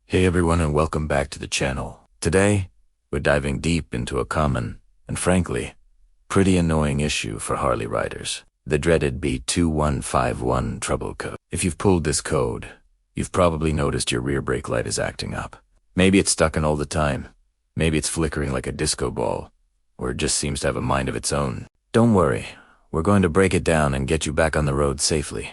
Hey everyone, and welcome back to the channel. Today, we're diving deep into a common, and frankly, pretty annoying issue for Harley riders. The dreaded B2151 trouble code. If you've pulled this code, you've probably noticed your rear brake light is acting up. Maybe it's stuck in all the time. Maybe it's flickering like a disco ball, or it just seems to have a mind of its own. Don't worry, we're going to break it down and get you back on the road safely.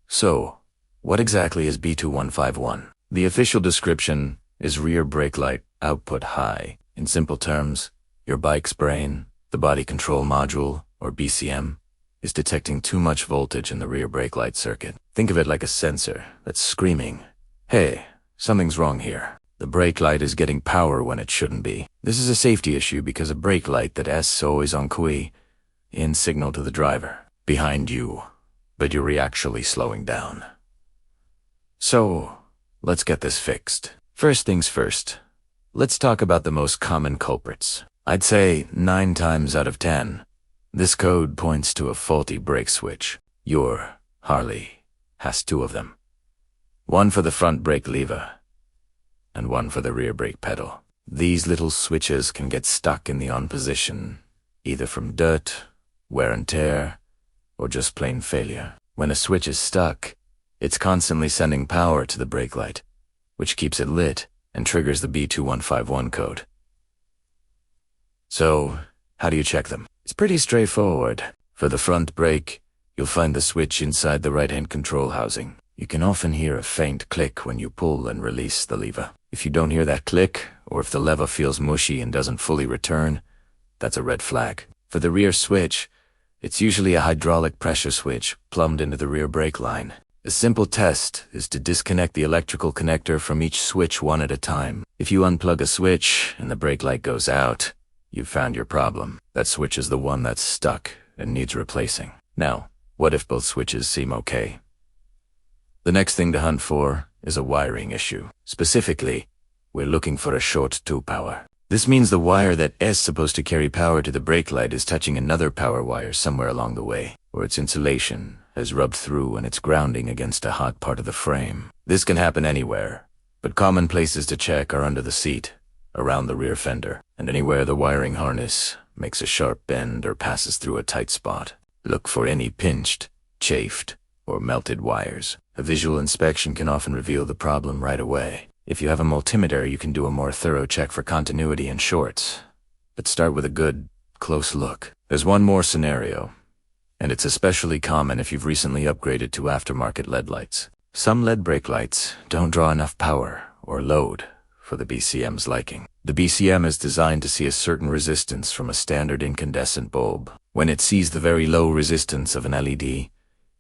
So, what exactly is B2151? The official description is rear brake light output high. In simple terms, your bike's brain, the body control module, or BCM, is detecting too much voltage in the rear brake light circuit. Think of it like a sensor that's screaming, "Hey, something's wrong here." The brake light is getting power when it shouldn't be. This is a safety issue because a brake light that is always on QE in signal to the driver behind you, but you're actually slowing down. So, let's get this fixed. First things first, let's talk about the most common culprits. I'd say 9 times out of 10, this code points to a faulty brake switch. Your Harley has 2 of them. One for the front brake lever, and one for the rear brake pedal. These little switches can get stuck in the on position, either from dirt, wear and tear, or just plain failure. When a switch is stuck, it's constantly sending power to the brake light, which keeps it lit and triggers the B2151 code. So, how do you check them? It's pretty straightforward. For the front brake, you'll find the switch inside the right-hand control housing. You can often hear a faint click when you pull and release the lever. If you don't hear that click, or if the lever feels mushy and doesn't fully return, that's a red flag. For the rear switch, it's usually a hydraulic pressure switch plumbed into the rear brake line. A simple test is to disconnect the electrical connector from each switch one at a time. If you unplug a switch and the brake light goes out, you've found your problem. That switch is the one that's stuck and needs replacing. Now, what if both switches seem okay? The next thing to hunt for is a wiring issue. Specifically, we're looking for a short to power. This means the wire that is supposed to carry power to the brake light is touching another power wire somewhere along the way, or its insulation has rubbed through and it's grounding against a hot part of the frame. This can happen anywhere, but common places to check are under the seat, around the rear fender, and anywhere the wiring harness makes a sharp bend or passes through a tight spot. Look for any pinched, chafed, or melted wires. A visual inspection can often reveal the problem right away. If you have a multimeter, you can do a more thorough check for continuity and shorts. But start with a good, close look. There's one more scenario, and it's especially common if you've recently upgraded to aftermarket LED lights. Some LED brake lights don't draw enough power or load for the BCM's liking. The BCM is designed to see a certain resistance from a standard incandescent bulb. When it sees the very low resistance of an LED,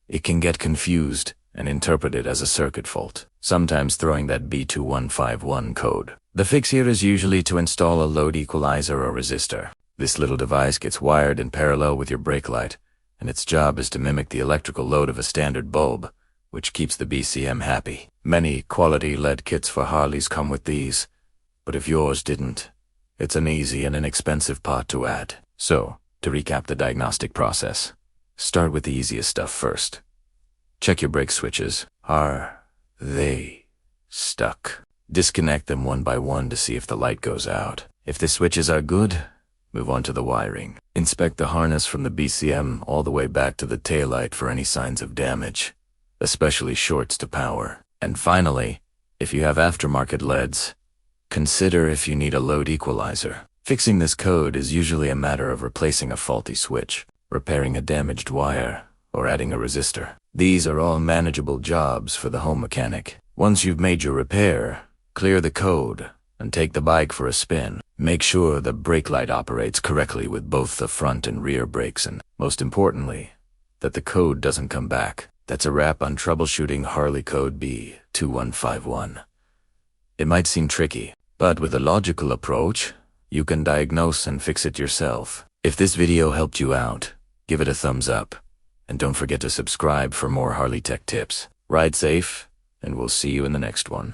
it can get confused and interpret it as a circuit fault, sometimes throwing that B2151 code. The fix here is usually to install a load equalizer or resistor. This little device gets wired in parallel with your brake light, and its job is to mimic the electrical load of a standard bulb, which keeps the BCM happy. Many quality LED kits for Harleys come with these, but if yours didn't, it's an easy and inexpensive part to add. So, to recap the diagnostic process, start with the easiest stuff first. Check your brake switches. Are they stuck? Disconnect them one by one to see if the light goes out. If the switches are good, move on to the wiring. Inspect the harness from the BCM all the way back to the taillight for any signs of damage, especially shorts to power. And finally, if you have aftermarket LEDs, consider if you need a load equalizer. Fixing this code is usually a matter of replacing a faulty switch, repairing a damaged wire, or adding a resistor. These are all manageable jobs for the home mechanic. Once you've made your repair, clear the code and take the bike for a spin. Make sure the brake light operates correctly with both the front and rear brakes, and most importantly, that the code doesn't come back. That's a wrap on troubleshooting Harley code B2151. It might seem tricky, but with a logical approach, you can diagnose and fix it yourself. If this video helped you out, give it a thumbs up. And don't forget to subscribe for more Harley Tech tips. Ride safe, and we'll see you in the next one.